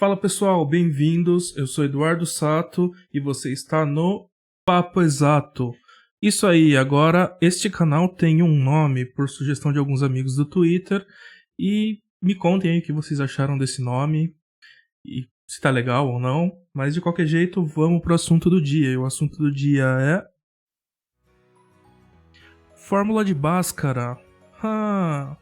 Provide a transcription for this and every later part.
Fala pessoal, bem-vindos. Eu sou Eduardo Sato e você está no Papo Exato. Isso aí, agora este canal tem um nome por sugestão de alguns amigos do Twitter e me contem aí o que vocês acharam desse nome e se tá legal ou não. Mas de qualquer jeito, vamos pro assunto do dia. E o assunto do dia é Fórmula de Bhaskara. Ah.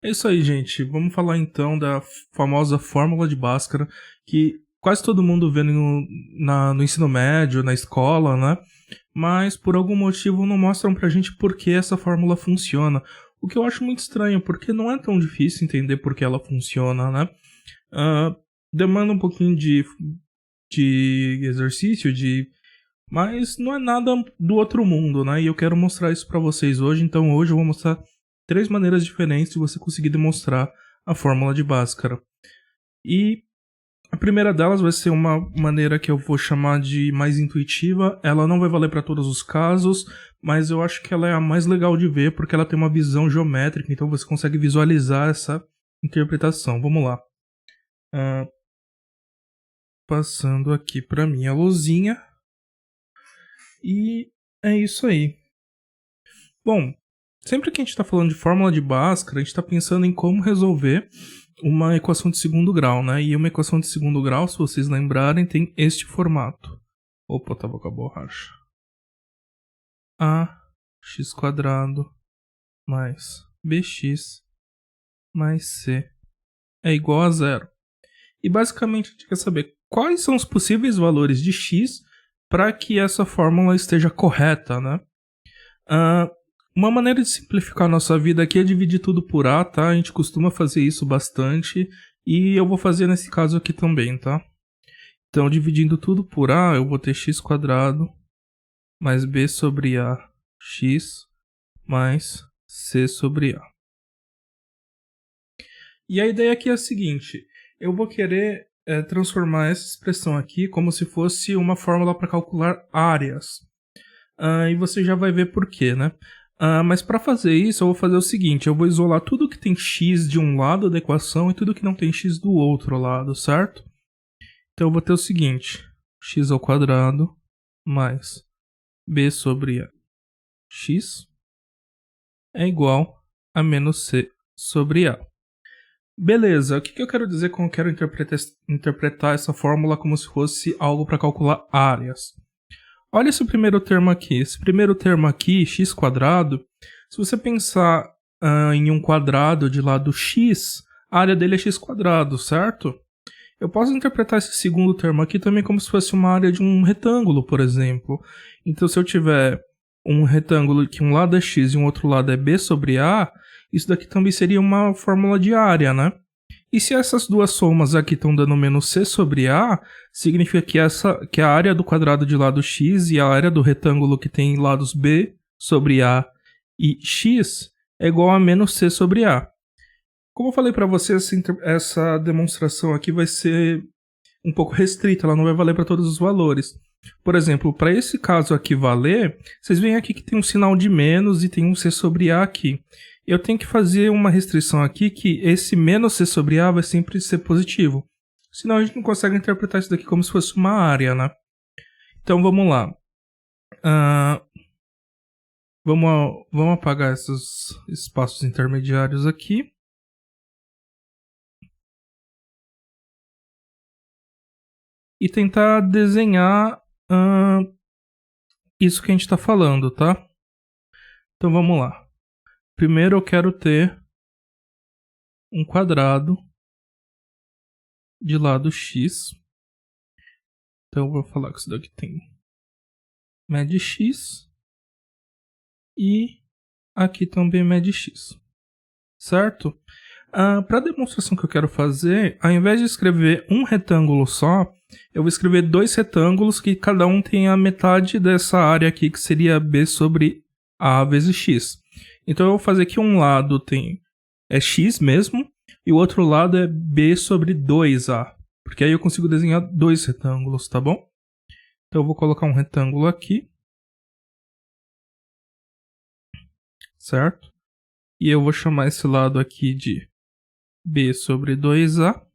É isso aí, gente. Vamos falar então da famosa fórmula de Bhaskara, que quase todo mundo vê no ensino médio, na escola, né? Mas por algum motivo não mostram pra gente por que essa fórmula funciona. O que eu acho muito estranho, porque não é tão difícil entender por que ela funciona, né? Demanda um pouquinho de exercício, mas não é nada do outro mundo, né? E eu quero mostrar isso pra vocês hoje. Então hoje eu vou mostrar 3 maneiras diferentes de você conseguir demonstrar a fórmula de Bhaskara. E a primeira delas vai ser uma maneira que eu vou chamar de mais intuitiva. Ela não vai valer para todos os casos, mas eu acho que ela é a mais legal de ver porque ela tem uma visão geométrica, então você consegue visualizar essa interpretação. Vamos lá. Passando aqui para minha luzinha. E é isso aí. Bom, sempre que a gente está falando de fórmula de Bhaskara, a gente está pensando em como resolver uma equação de segundo grau, né? E uma equação de segundo grau, se vocês lembrarem, tem este formato. Opa, eu tava com a borracha. Ax² mais bx mais c é igual a zero. E basicamente a gente quer saber quais são os possíveis valores de x para que essa fórmula esteja correta, né? Uma maneira de simplificar a nossa vida aqui é dividir tudo por A, tá? A gente costuma fazer isso bastante e eu vou fazer nesse caso aqui também, tá? Então, dividindo tudo por A, eu vou ter x² mais b sobre a x mais c sobre a. E a ideia aqui é a seguinte, eu vou querer transformar essa expressão aqui como se fosse uma fórmula para calcular áreas. E você já vai ver por quê, né? Mas para fazer isso, eu vou fazer o seguinte, eu vou isolar tudo que tem x de um lado da equação e tudo que não tem x do outro lado, certo? Então eu vou ter o seguinte, x² mais b sobre a x é igual a menos c sobre a. Beleza, o que eu quero dizer quando eu quero interpretar essa fórmula como se fosse algo para calcular áreas? Olha esse primeiro termo aqui. Esse primeiro termo aqui, x², se você pensar em um quadrado de lado x, a área dele é x², certo? Eu posso interpretar esse segundo termo aqui também como se fosse uma área de um retângulo, por exemplo. Então, se eu tiver um retângulo que um lado é x e um outro lado é b sobre a, isso daqui também seria uma fórmula de área, né? E se essas duas somas aqui estão dando menos c sobre a, significa que a área do quadrado de lado x e a área do retângulo que tem lados b sobre a e x é igual a menos c sobre a. Como eu falei para você, essa demonstração aqui vai ser um pouco restrita, ela não vai valer para todos os valores. Por exemplo, para esse caso aqui valer, vocês veem aqui que tem um sinal de menos e tem um c sobre a aqui. Eu tenho que fazer uma restrição aqui que esse menos c sobre a vai sempre ser positivo. Senão a gente não consegue interpretar isso daqui como se fosse uma área, né? Então vamos lá. Vamos apagar esses espaços intermediários aqui. E tentar desenhar isso que a gente está falando, tá? Então vamos lá. Primeiro eu quero ter um quadrado de lado x. Então eu vou falar que isso daqui tem med x. E aqui também med x. Certo? Para a demonstração que eu quero fazer, ao invés de escrever um retângulo só, eu vou escrever 2 retângulos que cada um tem a metade dessa área aqui, que seria b sobre a vezes x. Então eu vou fazer que um lado é x mesmo, e o outro lado é b sobre 2a. Porque aí eu consigo desenhar 2 retângulos, tá bom? Então eu vou colocar um retângulo aqui. Certo? E eu vou chamar esse lado aqui de b sobre 2a.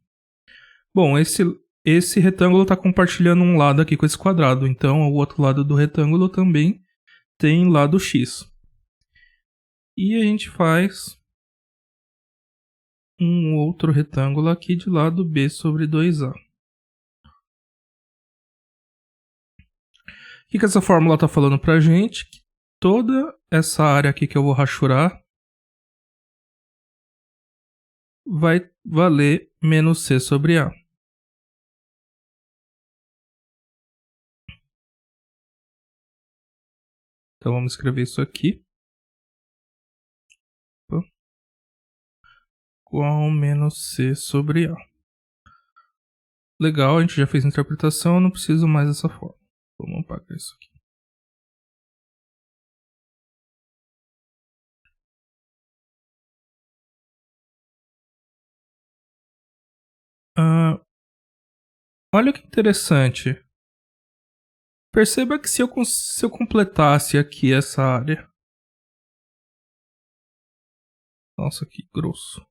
Bom, esse retângulo está compartilhando um lado aqui com esse quadrado, então o outro lado do retângulo também tem lado x. E a gente faz um outro retângulo aqui de lado b sobre 2a. O que essa fórmula está falando para a gente? Que toda essa área aqui que eu vou rachurar vai valer menos c sobre a. Então vamos escrever isso aqui. Igual menos c sobre a. Legal, a gente já fez a interpretação, eu não preciso mais dessa forma. Vamos apagar isso aqui. Olha que interessante. Perceba que se eu completasse aqui essa área... Nossa, que grosso.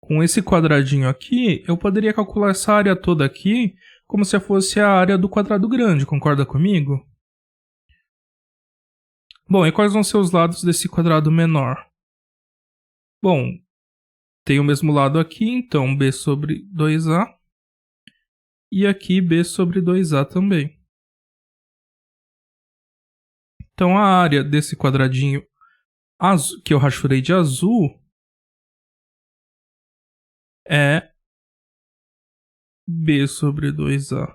Com esse quadradinho aqui, eu poderia calcular essa área toda aqui como se fosse a área do quadrado grande, concorda comigo? Bom, e quais vão ser os lados desse quadrado menor? Bom, tem o mesmo lado aqui, então b sobre 2a. E aqui b sobre 2a também. Então a área desse quadradinho azul, que eu rachurei de azul, é b sobre 2a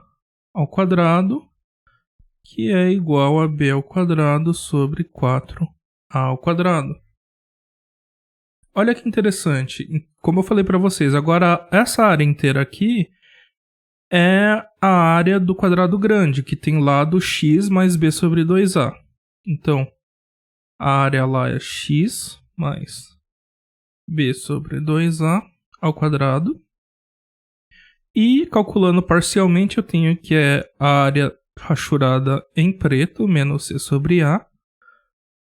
ao quadrado, que é igual a b ao quadrado sobre 4a ao quadrado. Olha que interessante. Como eu falei para vocês, agora essa área inteira aqui é a área do quadrado grande, que tem lado x mais b sobre 2a. Então, a área lá é x mais b sobre 2a ao quadrado. E calculando parcialmente, eu tenho que é a área rachurada em preto, menos c sobre a,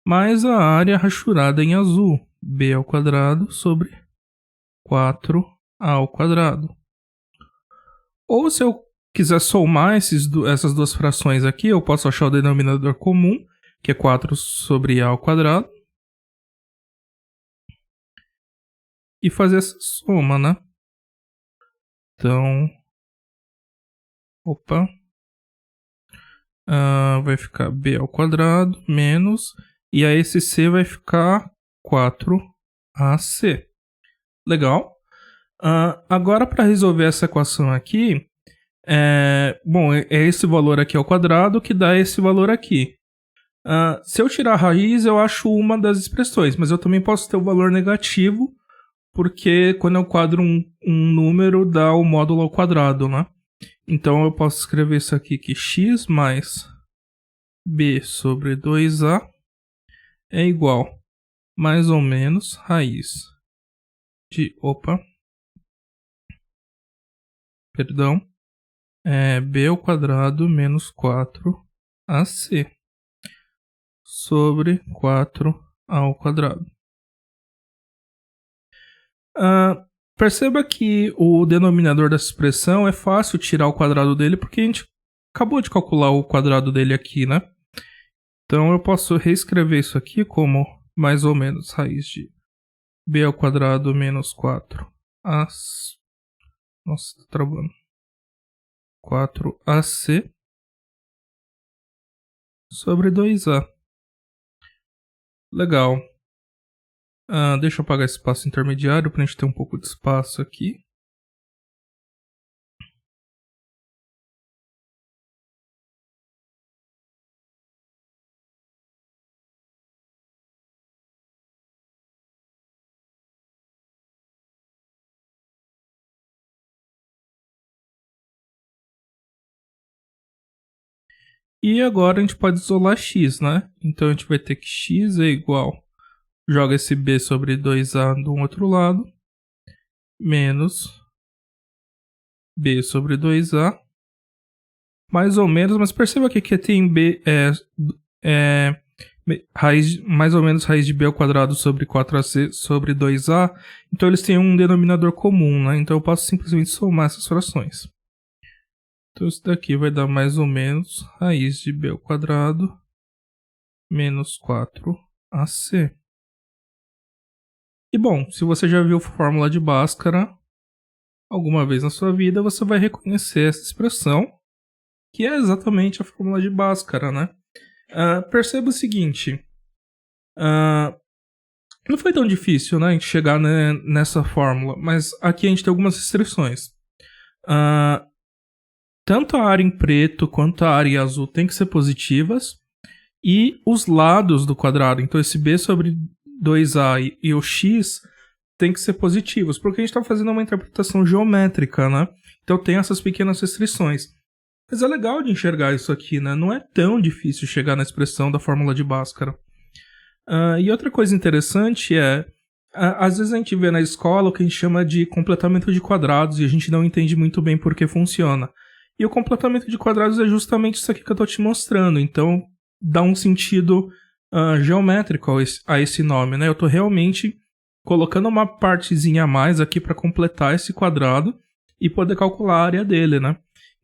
mais a área rachurada em azul, b ao quadrado sobre 4a ao quadrado. Ou se eu quiser somar essas duas frações aqui, eu posso achar o denominador comum, que é 4 sobre a ao quadrado, e fazer essa soma, né? Então, opa, vai ficar b ao quadrado menos, e aí esse c vai ficar 4ac. Legal. Agora, para resolver essa equação aqui, bom, é esse valor aqui ao quadrado que dá esse valor aqui. Se eu tirar a raiz, eu acho uma das expressões, mas eu também posso ter o valor negativo, porque quando eu quadro um número, dá o módulo ao quadrado, né? Então eu posso escrever isso aqui, que x mais b sobre 2a é igual, mais ou menos, raiz de, b ao quadrado menos 4ac sobre 4a ao quadrado. Perceba que o denominador dessa expressão é fácil tirar o quadrado dele, porque a gente acabou de calcular o quadrado dele aqui, né? Então eu posso reescrever isso aqui como mais ou menos raiz de b ao quadrado menos 4a... Nossa, tá travando. 4ac sobre 2a. Legal. Deixa eu apagar esse espaço intermediário para a gente ter um pouco de espaço aqui. E agora a gente pode isolar x, né? Então a gente vai ter que x é igual... Joga esse b sobre 2a do outro lado, menos b sobre 2a, mais ou menos, mas perceba que aqui tem mais ou menos raiz de b ao quadrado sobre 4ac sobre 2a. Então eles têm um denominador comum, né? Então eu posso simplesmente somar essas frações. Então isso daqui vai dar mais ou menos raiz de b ao quadrado menos 4ac. E bom, se você já viu fórmula de Bhaskara alguma vez na sua vida, você vai reconhecer essa expressão, que é exatamente a fórmula de Bhaskara, né? Perceba o seguinte, não foi tão difícil, né, a gente chegar, né, nessa fórmula, mas aqui a gente tem algumas restrições. Tanto a área em preto quanto a área em azul tem que ser positivas, e os lados do quadrado, então esse b sobre 2a e o x, tem que ser positivos, porque a gente está fazendo uma interpretação geométrica, né? Então tem essas pequenas restrições. Mas é legal de enxergar isso aqui, né? Não é tão difícil chegar na expressão da fórmula de Bhaskara. E outra coisa interessante é, às vezes a gente vê na escola o que a gente chama de completamento de quadrados e a gente não entende muito bem por que funciona. E o completamento de quadrados é justamente isso aqui que eu estou te mostrando. Então dá um sentido geométrico a esse nome, né? Eu estou realmente colocando uma partezinha a mais aqui para completar esse quadrado e poder calcular a área dele, né?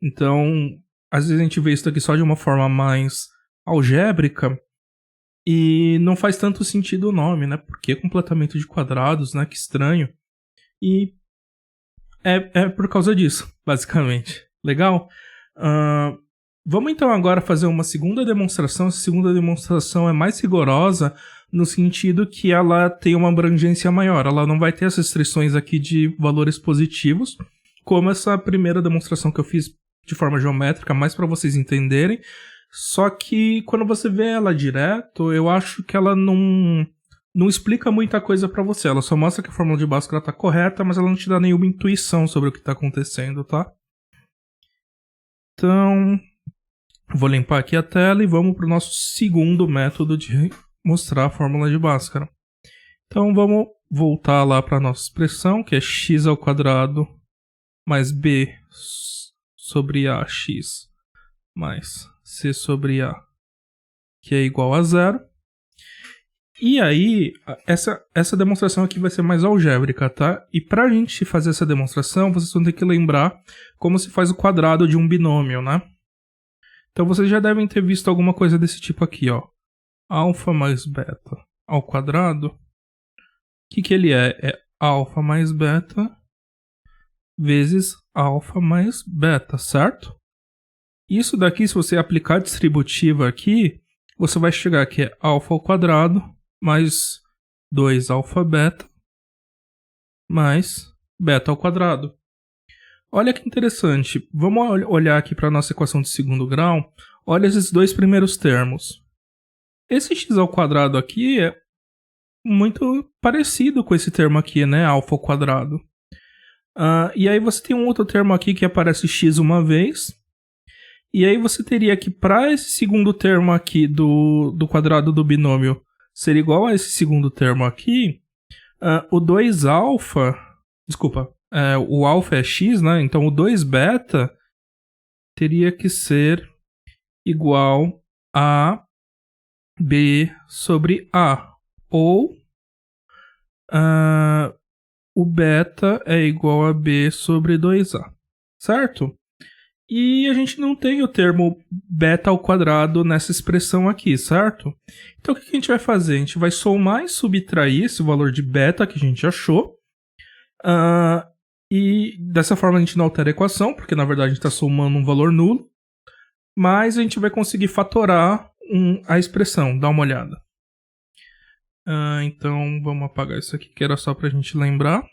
Então, às vezes a gente vê isso aqui só de uma forma mais algébrica e não faz tanto sentido o nome, né? Porque completamento de quadrados, né? Que estranho. E é por causa disso, basicamente. Legal? Vamos então agora fazer uma segunda demonstração. Essa segunda demonstração é mais rigorosa no sentido que ela tem uma abrangência maior. Ela não vai ter as restrições aqui de valores positivos, como essa primeira demonstração que eu fiz de forma geométrica, mais para vocês entenderem. Só que quando você vê ela direto, eu acho que ela não explica muita coisa para você. Ela só mostra que a fórmula de Bhaskara está correta, mas ela não te dá nenhuma intuição sobre o que está acontecendo, tá? Então, vou limpar aqui a tela e vamos para o nosso segundo método de mostrar a fórmula de Bhaskara. Então vamos voltar lá para a nossa expressão, que é x ao quadrado mais b sobre ax mais c sobre a, que é igual a zero. E aí, essa demonstração aqui vai ser mais algébrica, tá? E para a gente fazer essa demonstração, vocês vão ter que lembrar como se faz o quadrado de um binômio, né? Então vocês já devem ter visto alguma coisa desse tipo aqui, ó. Alfa mais beta ao quadrado. O que ele é? É alfa mais beta vezes alfa mais beta, certo? Isso daqui, se você aplicar a distributiva aqui, você vai chegar que é alfa ao quadrado mais 2 alfa beta mais beta ao quadrado. Olha que interessante. Vamos olhar aqui para a nossa equação de segundo grau. Olha esses dois primeiros termos. Esse x ao quadrado aqui é muito parecido com esse termo aqui, né? Alfa ao quadrado. E aí você tem um outro termo aqui que aparece x uma vez. E aí você teria que, para esse segundo termo aqui do quadrado do binômio ser igual a esse segundo termo aqui, o 2 alfa... Desculpa, o alfa é x, né? Então o 2 beta teria que ser igual a b sobre a. Ou o beta é igual a b sobre 2a. Certo? E a gente não tem o termo beta ao quadrado nessa expressão aqui, certo? Então o que a gente vai fazer? A gente vai somar e subtrair esse valor de beta que a gente achou. E dessa forma a gente não altera a equação, porque na verdade a gente está somando um valor nulo. Mas a gente vai conseguir fatorar a expressão. Dá uma olhada. Então vamos apagar isso aqui, que era só para a gente lembrar.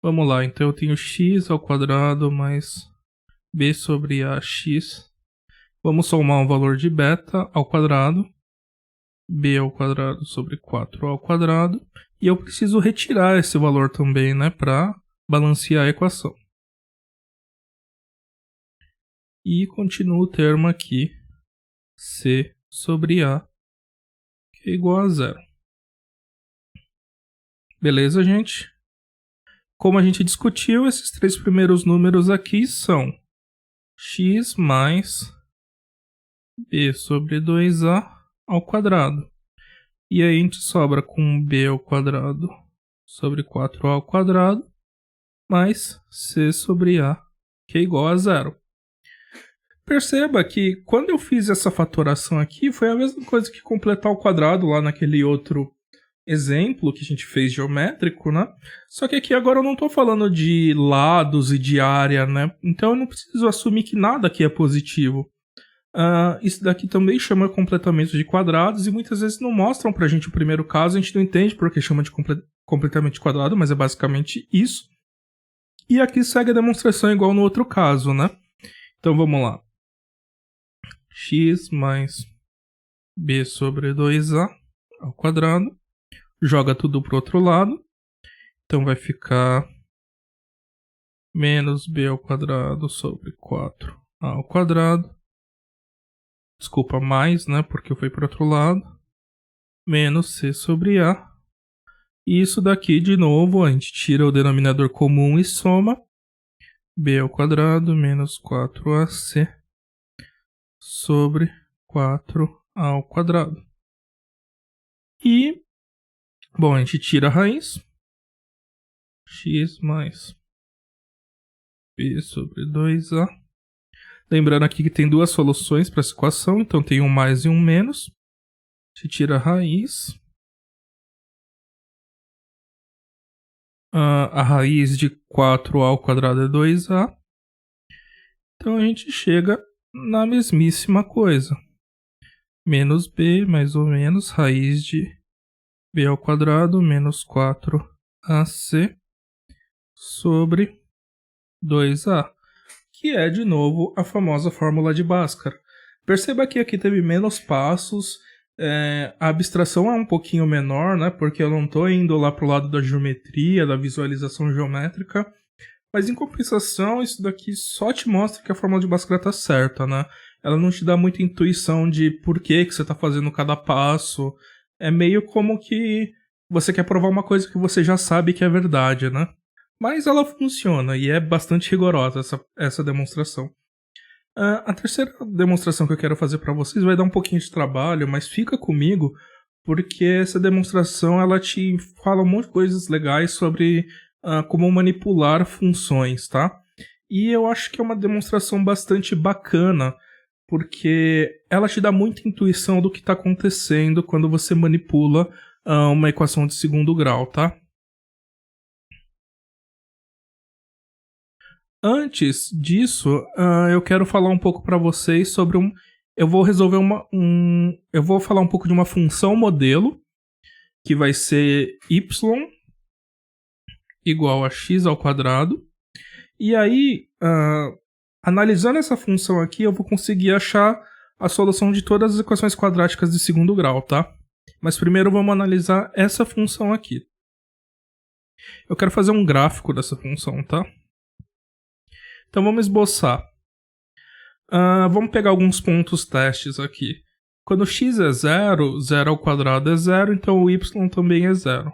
Vamos lá, então eu tenho x ao quadrado mais b sobre ax. Vamos somar um valor de beta ao quadrado. B ao quadrado sobre 4 ao quadrado. E eu preciso retirar esse valor também, né, para balancear a equação. E continua o termo aqui, c sobre a, que é igual a zero. Beleza, gente? como a gente discutiu, esses três primeiros números aqui são x mais b sobre 2a ao quadrado. E aí a gente sobra com b ao quadrado sobre 4a ao quadrado mais c sobre a, que é igual a zero. Perceba que quando eu fiz essa fatoração aqui, foi a mesma coisa que completar o quadrado lá naquele outro exemplo que a gente fez geométrico, né? Só que aqui agora eu não estou falando de lados e de área, né? Então eu não preciso assumir que nada aqui é positivo. Isso daqui também chama completamento de quadrados e muitas vezes não mostram pra gente o primeiro caso, a gente não entende porque chama de completamento de quadrado, mas é basicamente isso. E aqui segue a demonstração igual no outro caso, né? Então vamos lá. X mais b sobre 2a ao quadrado. Joga tudo pro outro lado. Então vai ficar menos b ao quadrado sobre 4a ao quadrado. Desculpa, mais, né? Porque eu fui pro outro lado. Menos c sobre a. E isso daqui, de novo, a gente tira o denominador comum e soma. B ao quadrado menos 4ac sobre 4a ao quadrado. E, bom, a gente tira a raiz. X mais b sobre 2a. Lembrando aqui que tem duas soluções para essa equação, então tem um mais e um menos. A gente tira a raiz. A raiz de 4a ao quadrado é 2a. Então a gente chega na mesmíssima coisa. Menos b, mais ou menos, raiz de b ao quadrado menos 4ac sobre 2a. Que é, de novo, a famosa fórmula de Bhaskara. Perceba que aqui teve menos passos. A abstração é um pouquinho menor, né? Porque eu não estou indo lá para o lado da geometria, da visualização geométrica. Mas em compensação, isso daqui só te mostra que a fórmula de Bhaskara está certa, né? Ela não te dá muita intuição de por que você está fazendo cada passo. É meio como que você quer provar uma coisa que você já sabe que é verdade, né? Mas ela funciona e é bastante rigorosa essa demonstração. A terceira demonstração que eu quero fazer para vocês vai dar um pouquinho de trabalho, mas fica comigo, porque essa demonstração ela te fala um monte de coisas legais sobre como manipular funções, tá? E eu acho que é uma demonstração bastante bacana, porque ela te dá muita intuição do que está acontecendo quando você manipula uma equação de segundo grau, tá? Antes disso, eu quero falar um pouco para vocês sobre eu vou resolver eu vou falar um pouco de uma função modelo, que vai ser y igual a x ao quadrado. E aí, analisando essa função aqui, eu vou conseguir achar a solução de todas as equações quadráticas de segundo grau, tá? Mas primeiro vamos analisar essa função aqui. Eu quero fazer um gráfico dessa função, tá? Então vamos esboçar. Vamos pegar alguns pontos testes aqui. Quando x é 0, 0 ao quadrado é 0, então o y também é 0.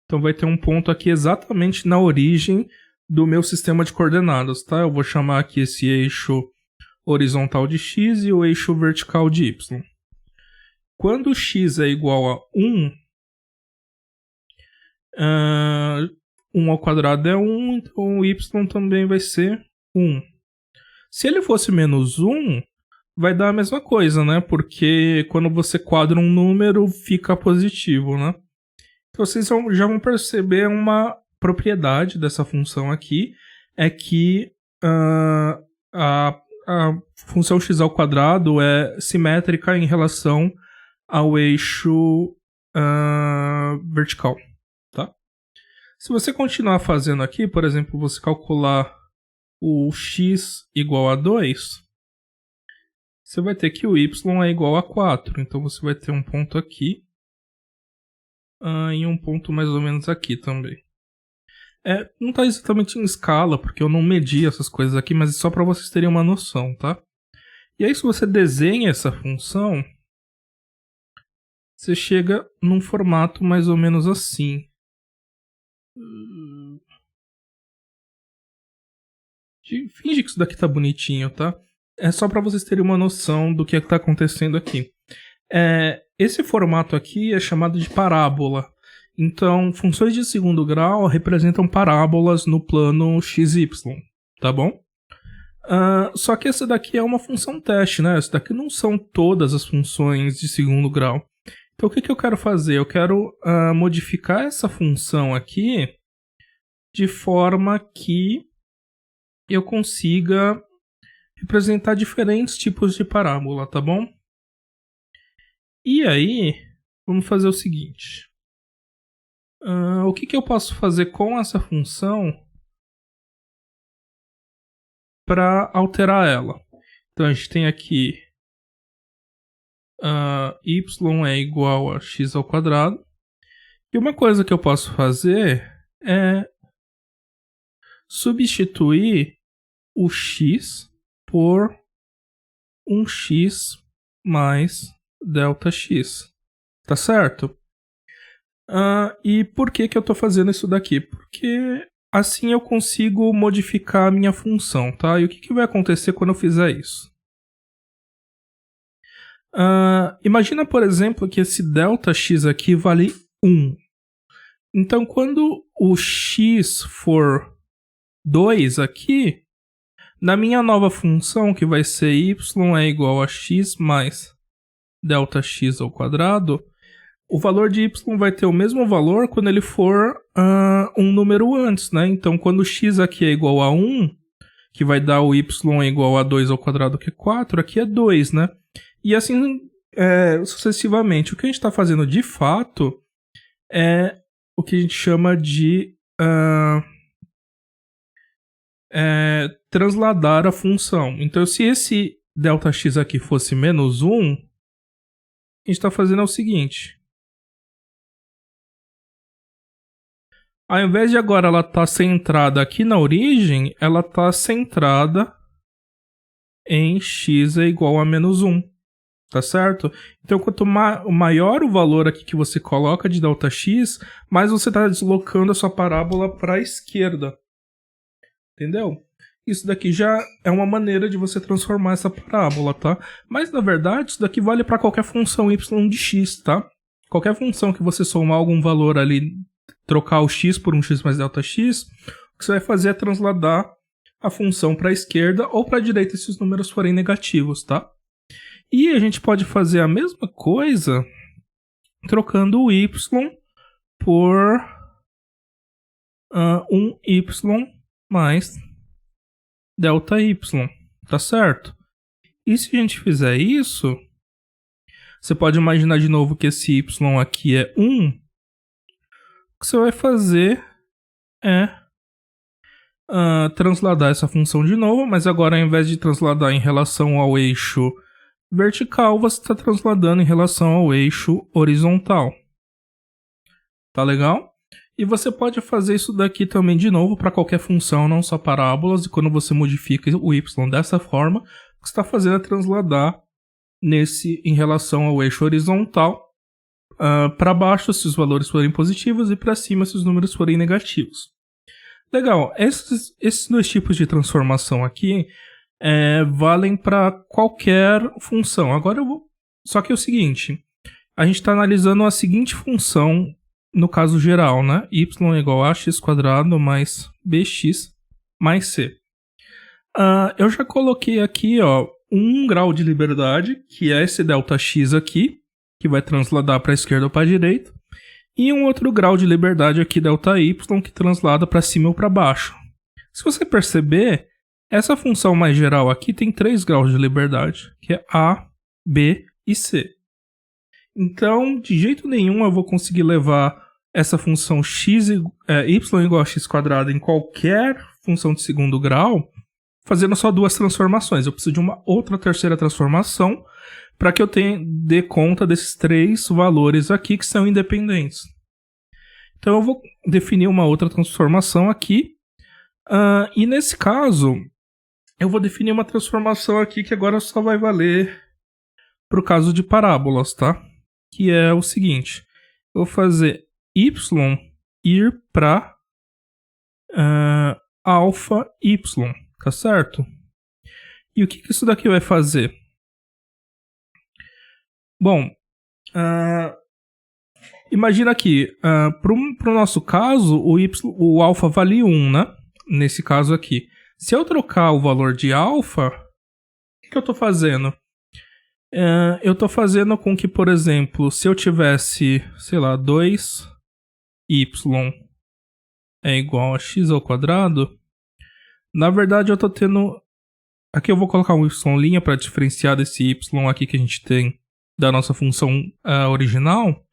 Então vai ter um ponto aqui exatamente na origem do meu sistema de coordenadas, tá? Eu vou chamar aqui esse eixo horizontal de x e o eixo vertical de y. Quando x é igual a 1, 1 ao quadrado é 1, então o y também vai ser 1. Se ele fosse menos 1, vai dar a mesma coisa, né? Porque quando você quadra um número, fica positivo, né? Então vocês já vão perceber uma propriedade dessa função aqui, é que a função x ao quadrado é simétrica em relação ao eixo vertical, tá? Se você continuar fazendo aqui, por exemplo, você calcular o x igual a 2, você vai ter que o y é igual a 4. Então você vai ter um ponto aqui e um ponto mais ou menos aqui também. Não está exatamente em escala, porque eu não medi essas coisas aqui, mas é só para vocês terem uma noção, tá? E aí se você desenha essa função, você chega num formato mais ou menos assim. Finge que isso daqui tá bonitinho, tá? É só para vocês terem uma noção do que está acontecendo aqui. Esse formato aqui é chamado de parábola. Então, funções de segundo grau representam parábolas no plano XY, tá bom? Só que essa daqui é uma função teste, né? Essa daqui não são todas as funções de segundo grau. Então, o que eu quero fazer? Eu quero modificar essa função aqui de forma que eu consiga representar diferentes tipos de parábola, tá bom? E aí, vamos fazer o seguinte. O que eu posso fazer com essa função para alterar ela? Então, a gente tem aqui y é igual a x ao quadrado. E uma coisa que eu posso fazer é substituir o x por um x mais delta x, tá certo? E por que eu estou fazendo isso daqui? Porque assim eu consigo modificar a minha função, tá? E o que vai acontecer quando eu fizer isso? Imagina, por exemplo, que esse delta x aqui vale 1. Então, quando o x for 2 aqui, na minha nova função, que vai ser y é igual a x mais delta x ao quadrado, o valor de y vai ter o mesmo valor quando ele for um número antes, né? Então, quando o x aqui é igual a 1, que vai dar o y é igual a 2 ao quadrado, que é 4, aqui é 2, né? E assim sucessivamente. O que a gente está fazendo de fato é o que a gente chama de transladar a função. Então, se esse Δx aqui fosse menos 1, a gente está fazendo o seguinte. Ao invés de agora ela estar centrada aqui na origem, ela está centrada em x é igual a menos 1. Tá certo? Então, quanto maior o valor aqui que você coloca de Δx, mais você está deslocando a sua parábola para a esquerda. Entendeu? Isso daqui já é uma maneira de você transformar essa parábola, tá? Mas, na verdade, isso daqui vale para qualquer função y de x, tá? Qualquer função que você somar algum valor ali, trocar o x por um x mais Δx, o que você vai fazer é transladar a função para a esquerda ou para a direita se os números forem negativos, tá? E a gente pode fazer a mesma coisa trocando o y por um y mais delta y, tá certo? E se a gente fizer isso, você pode imaginar de novo que esse y aqui é 1. O que você vai fazer é transladar essa função de novo, mas agora ao invés de transladar em relação ao eixo vertical, você está transladando em relação ao eixo horizontal. Tá legal? E você pode fazer isso daqui também de novo para qualquer função, não só parábolas. E quando você modifica o y dessa forma, o que você está fazendo é transladar em relação ao eixo horizontal para baixo se os valores forem positivos e para cima se os números forem negativos. Legal, esses dois tipos de transformação aqui valem para qualquer função. Agora só que é o seguinte, a gente está analisando a seguinte função no caso geral, né? Y é igual a x² mais bx mais c. Eu já coloquei aqui, ó, um grau de liberdade, que é esse Δx aqui, que vai transladar para a esquerda ou para a direita, e um outro grau de liberdade aqui, Δy, que translada para cima ou para baixo. Se você perceber, essa função mais geral aqui tem 3 graus de liberdade, que é A, B e C. Então, de jeito nenhum eu vou conseguir levar essa função y igual a x² em qualquer função de segundo grau, fazendo só 2 transformações. Eu preciso de uma outra terceira transformação para que eu dê conta desses 3 valores aqui que são independentes. Então eu vou definir uma outra transformação aqui. E nesse caso, eu vou definir uma transformação aqui que agora só vai valer para o caso de parábolas, tá? Que é o seguinte, eu vou fazer y ir para alfa y, tá certo? E o que isso daqui vai fazer? Bom, imagina aqui, pro nosso caso, o alfa vale 1, né? Nesse caso aqui. Se eu trocar o valor de alfa, o que eu tô fazendo? Eu tô fazendo com que, por exemplo, se eu tivesse, sei lá, 2y é igual a x ao quadrado, na verdade eu tô tendo... Aqui eu vou colocar um y' para diferenciar desse y aqui que a gente tem da nossa função original.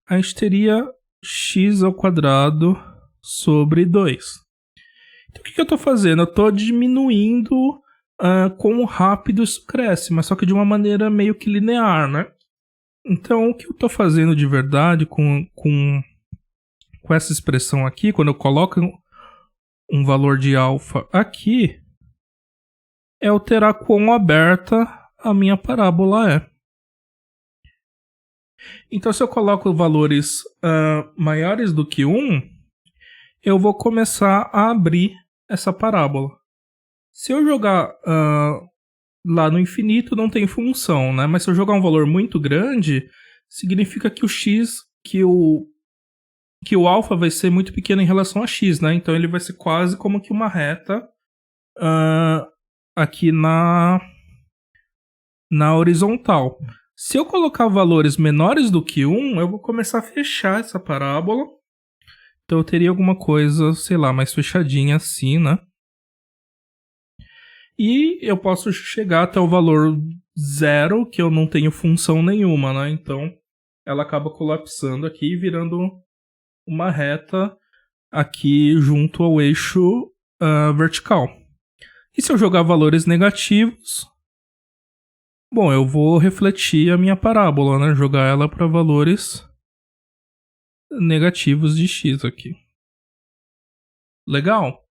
A gente teria x ao quadrado sobre 2. Então o que eu tô fazendo? Eu tô diminuindo quão rápido isso cresce, mas só que de uma maneira meio que linear, né? Então o que eu tô fazendo de verdade com essa expressão aqui, quando eu coloco um valor de alfa aqui, é alterar quão aberta a minha parábola é. Então, se eu coloco valores maiores do que 1, eu vou começar a abrir essa parábola. Se eu jogar lá no infinito, não tem função, né? Mas se eu jogar um valor muito grande, significa que o x, que o alfa vai ser muito pequeno em relação a x, né? Então ele vai ser quase como que uma reta aqui na horizontal. Se eu colocar valores menores do que 1, eu vou começar a fechar essa parábola. Então eu teria alguma coisa, sei lá, mais fechadinha assim, né? E eu posso chegar até o valor 0, que eu não tenho função nenhuma, né? Então ela acaba colapsando aqui e virando uma reta aqui junto ao eixo vertical. E se eu jogar valores negativos, bom, eu vou refletir a minha parábola, né? Jogar ela para valores negativos de x aqui. Legal?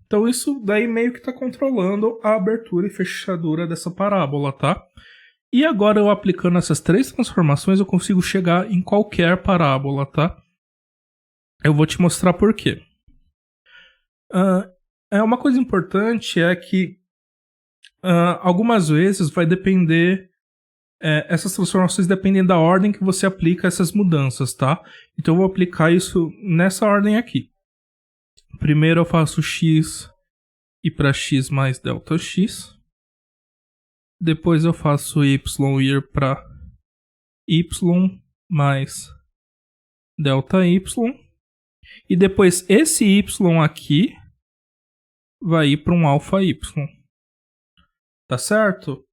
Então isso daí meio que está controlando a abertura e fechadura dessa parábola, tá? E agora eu aplicando essas 3 transformações eu consigo chegar em qualquer parábola, tá? Eu vou te mostrar por quê. Uma coisa importante é que algumas vezes vai depender... essas transformações dependem da ordem que você aplica essas mudanças, tá? Então eu vou aplicar isso nessa ordem aqui. Primeiro eu faço x e para x mais delta x. Depois eu faço y ir para y mais delta y. E depois esse y aqui vai ir para um alfa y. Tá certo?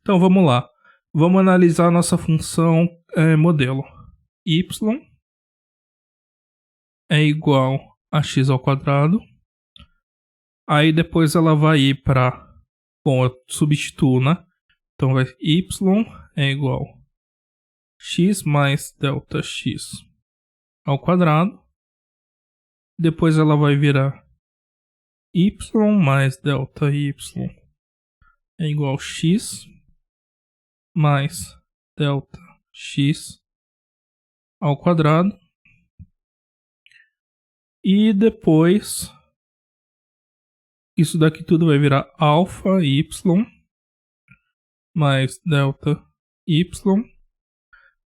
Então vamos lá. Vamos analisar a nossa função modelo. Y é igual a x ao quadrado. Aí depois ela vai ir para... Bom, eu substituo, né? Então vai y é igual a x mais delta x ao quadrado. Depois ela vai virar y mais delta y é igual a x mais delta x ao quadrado. E depois isso daqui tudo vai virar alfa y mais delta y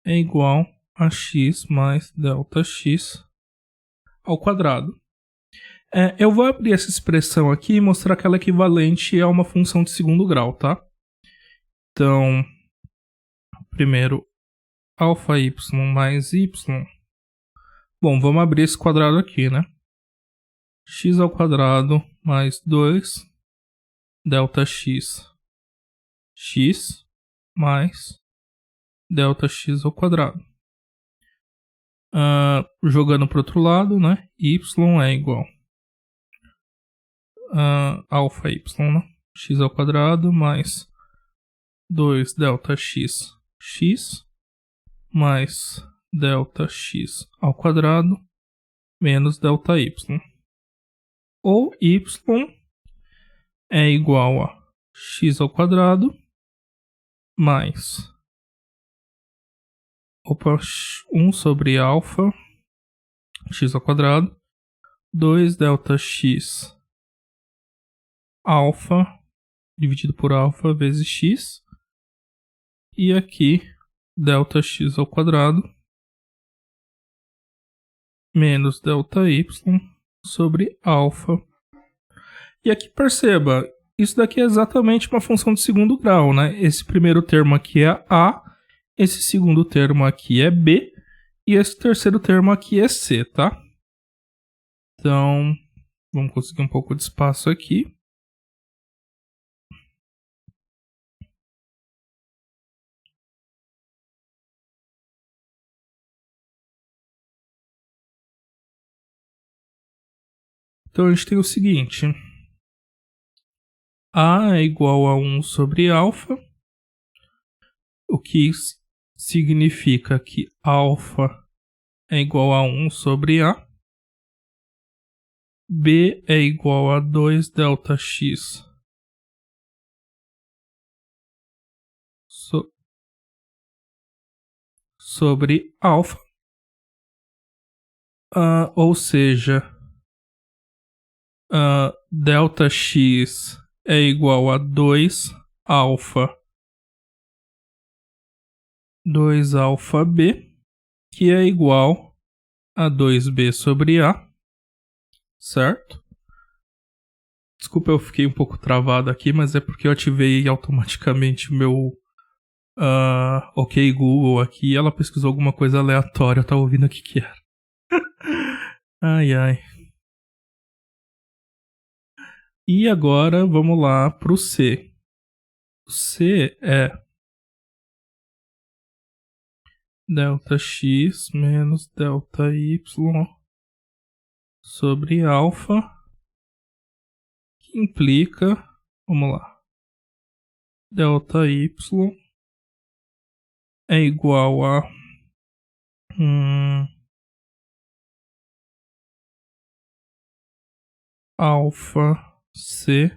é igual a x mais delta x ao quadrado. Eu vou abrir essa expressão aqui e mostrar que ela é equivalente a uma função de segundo grau, tá? Então, primeiro, alfa y mais y. Bom, vamos abrir esse quadrado aqui, né? X ao quadrado mais 2 delta x, x mais delta x ao quadrado. Jogando para o outro lado, né? Y é igual a alfa y, né? X ao quadrado mais 2 delta x, x mais delta x ao quadrado menos delta y. Ou y é igual a x ao quadrado mais 1 sobre alfa x ao quadrado 2 delta x alfa dividido por alfa vezes x. E aqui, delta x ao quadrado menos delta y sobre alfa. E aqui perceba, isso daqui é exatamente uma função de segundo grau, né? Esse primeiro termo aqui é A, esse segundo termo aqui é B, e esse terceiro termo aqui é C, tá? Então, vamos conseguir um pouco de espaço aqui. Então, a gente tem o seguinte. A é igual a 1 sobre alfa, o que significa que alfa é igual a 1 sobre A. B é igual a 2 delta x sobre alfa. Ou seja, delta x é igual a 2 alfa B, que é igual a 2b sobre A, certo? Desculpa, eu fiquei um pouco travado aqui, mas é porque eu ativei automaticamente o meu OK Google aqui e ela pesquisou alguma coisa aleatória, eu tava ouvindo o que era. Ai, ai. E agora vamos lá pro C. O C é delta x menos delta y sobre alfa, que implica, vamos lá, delta y é igual a alfa c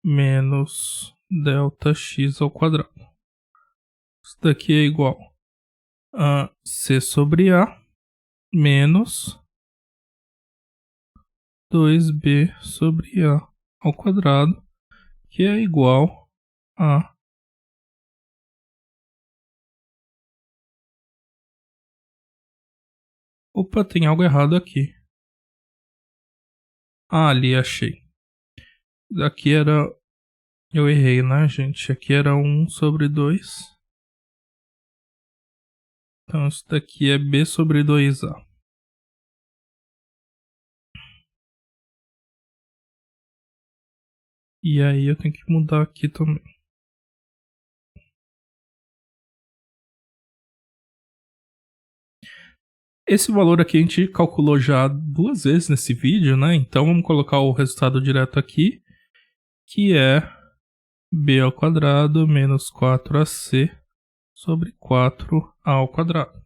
menos delta x ao quadrado. Isso daqui é igual a c sobre a menos 2b sobre a ao quadrado, que é igual a opa, tem algo errado aqui. Ali, achei. Daqui era... Eu errei, né, gente? Aqui era 1 sobre 2. Então, isso daqui é b sobre 2a. E aí eu tenho que mudar aqui também. Esse valor aqui a gente calculou já 2 vezes nesse vídeo, né? Então vamos colocar o resultado direto aqui, que é b ao quadrado menos 4ac sobre 4a ao quadrado.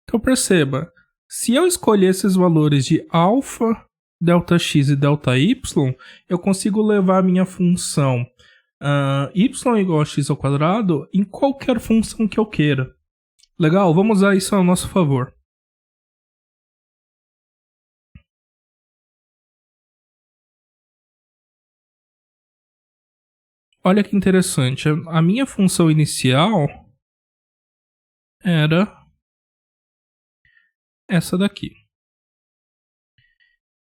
Então perceba, se eu escolher esses valores de alfa, delta x e delta y, eu consigo levar a minha função y igual a x ao quadrado em qualquer função que eu queira. Legal, vamos usar isso a nosso favor. Olha que interessante, a minha função inicial era essa daqui.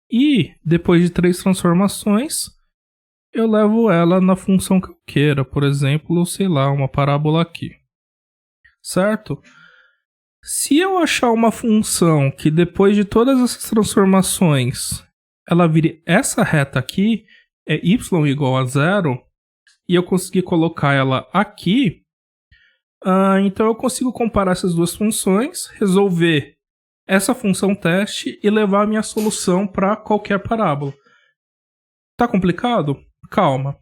E depois de 3 transformações, eu levo ela na função que eu queira, por exemplo, sei lá, uma parábola aqui. Certo? Se eu achar uma função que depois de todas essas transformações, ela vire essa reta aqui, é y igual a 0, e eu conseguir colocar ela aqui, então eu consigo comparar essas duas funções, resolver essa função teste e levar a minha solução para qualquer parábola. Tá complicado? Calma.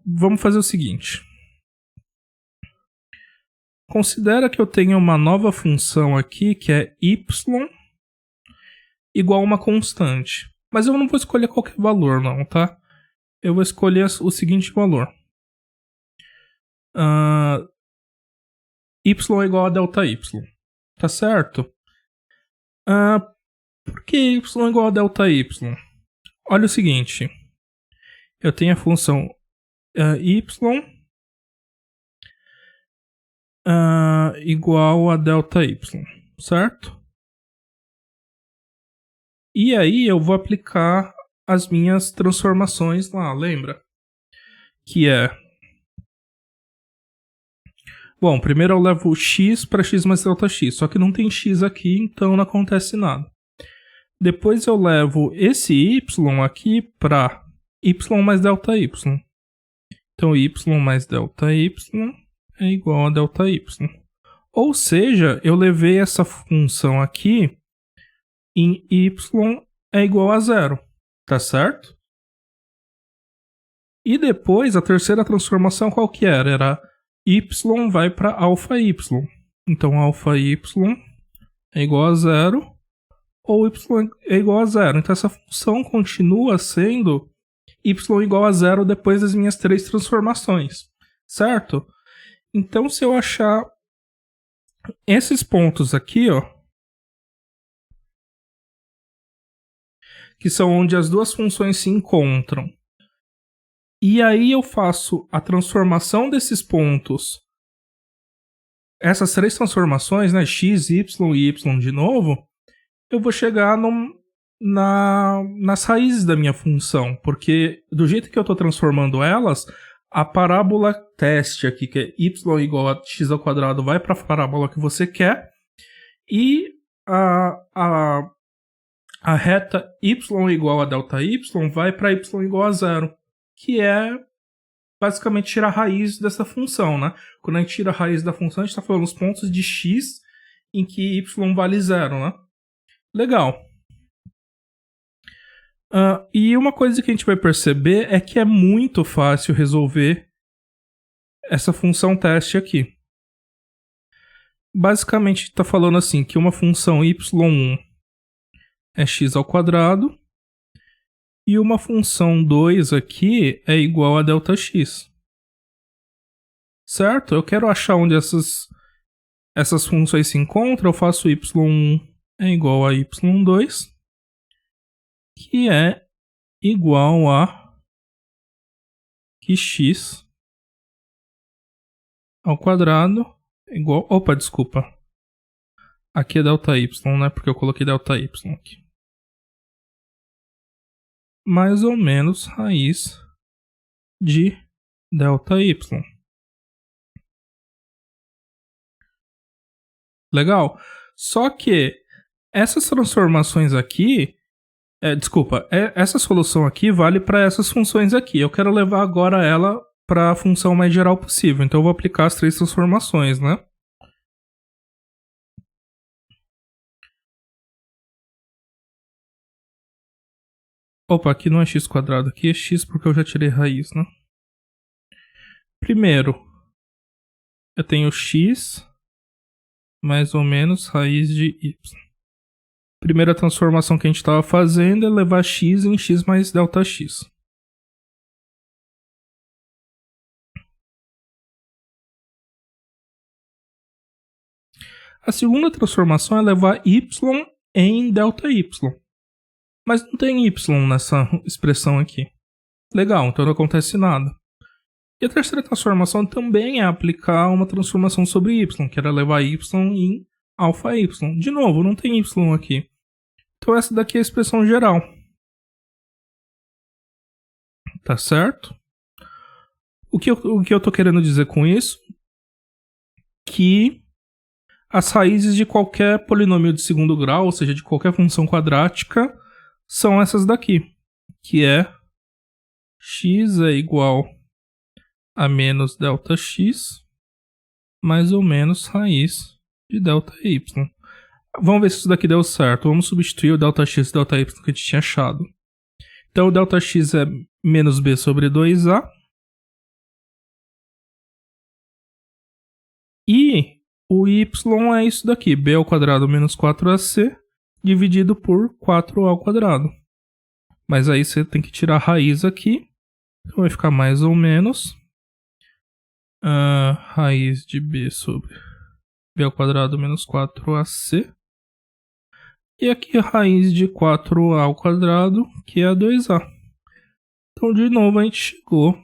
Vamos fazer o seguinte. Considera que eu tenho uma nova função aqui, que é y igual a uma constante. Mas eu não vou escolher qualquer valor não, tá? Eu vou escolher o seguinte valor. Y é igual a delta y. Tá certo? Por que y é igual a delta y? olha o seguinte. Eu tenho a função y igual a delta y, certo? E aí eu vou aplicar as minhas transformações lá, lembra? Que é... Bom, primeiro eu levo x para x mais delta x, só que não tem x aqui, então não acontece nada. Depois eu levo esse y aqui para y mais delta y. Então y mais delta y é igual a delta y. Ou seja, eu levei essa função aqui em y é igual a 0, tá certo? E depois a terceira transformação qual que era? Era y vai para alfa y. Então alfa y é igual a 0 ou y é igual a 0. Então essa função continua sendo y igual a 0 depois das minhas três transformações, certo? Então se eu achar esses pontos aqui, ó, que são onde as duas funções se encontram, e aí eu faço a transformação desses pontos, essas três transformações, né, x, y e y de novo, eu vou chegar nas raízes da minha função, porque do jeito que eu estou transformando elas, a parábola teste aqui, que é y igual a x ao quadrado, vai para a parábola que você quer, e a reta y igual a delta y vai para y igual a 0, que é basicamente tirar a raiz dessa função, né? Quando a gente tira a raiz da função, a gente está falando os pontos de x em que y vale 0, né? Legal. E uma coisa que a gente vai perceber é que é muito fácil resolver essa função teste aqui. Basicamente está falando assim, que uma função y1 é x ao quadrado e uma função 2 aqui é igual a delta x. Certo? Eu quero achar onde essas funções se encontram. Eu faço y1 é igual a y2, que é igual a que x ao quadrado é igual... Opa, desculpa. Aqui é delta y, né? Porque eu coloquei delta y aqui. Mais ou menos raiz de delta y. Legal? Só que essas transformações aqui... essa solução aqui vale para essas funções aqui. Eu quero levar agora ela para a função mais geral possível. Então eu vou aplicar as três transformações, né? Opa, aqui não é x quadrado, aqui é x porque eu já tirei raiz, né? Primeiro, eu tenho x mais ou menos raiz de y. Primeira transformação que a gente estava fazendo é levar x em x mais delta x. A segunda transformação é levar y em delta y. Mas não tem y nessa expressão aqui. Legal, então não acontece nada. E a terceira transformação também é aplicar uma transformação sobre y, que era levar y em alfa y. De novo, não tem y aqui. Então essa daqui é a expressão geral. Tá certo? O que eu tô querendo dizer com isso? Que as raízes de qualquer polinômio de segundo grau, ou seja, de qualquer função quadrática, são essas daqui, que é x é igual a menos delta x mais ou menos raiz de delta y. Vamos ver se isso daqui deu certo. Vamos substituir o delta x e delta y que a gente tinha achado. Então o delta x é menos b sobre 2a. E o y é isso daqui, b ao quadrado menos 4ac dividido por 4 ao quadrado. Mas aí você tem que tirar a raiz aqui. Então vai ficar mais ou menos raiz de b sobre b ao quadrado menos 4ac E aqui a raiz de 4a ao quadrado, que é a 2a. Então, de novo, a gente chegou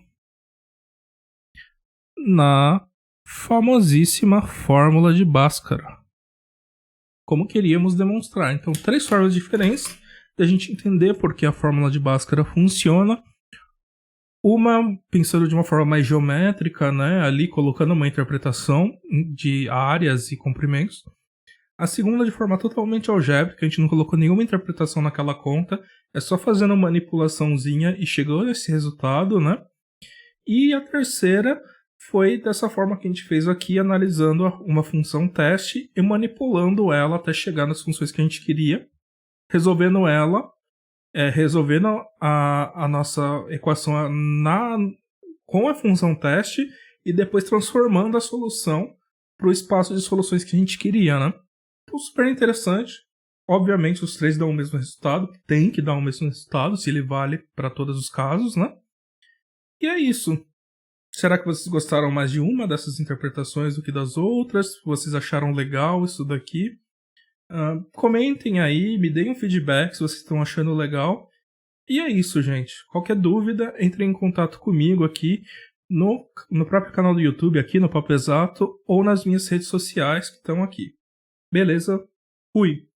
na famosíssima fórmula de Bhaskara, como queríamos demonstrar. Então, 3 formas diferentes da gente entender por que a fórmula de Bhaskara funciona. Uma pensando de uma forma mais geométrica, né, ali colocando uma interpretação de áreas e comprimentos. A segunda de forma totalmente algébrica, a gente não colocou nenhuma interpretação naquela conta, é só fazendo uma manipulaçãozinha e chegou nesse resultado, né? E a terceira foi dessa forma que a gente fez aqui, analisando uma função teste e manipulando ela até chegar nas funções que a gente queria, resolvendo ela, resolvendo a nossa equação com a função teste e depois transformando a solução para o espaço de soluções que a gente queria, né? Então, super interessante. Obviamente, os 3 dão o mesmo resultado, tem que dar o mesmo resultado, se ele vale para todos os casos, né? E é isso. Será que vocês gostaram mais de uma dessas interpretações do que das outras? Vocês acharam legal isso daqui? Comentem aí, me deem um feedback se vocês estão achando legal. E é isso, gente. Qualquer dúvida, entre em contato comigo aqui no próprio canal do YouTube, aqui no Papo Exato, ou nas minhas redes sociais que estão aqui. Beleza? Fui!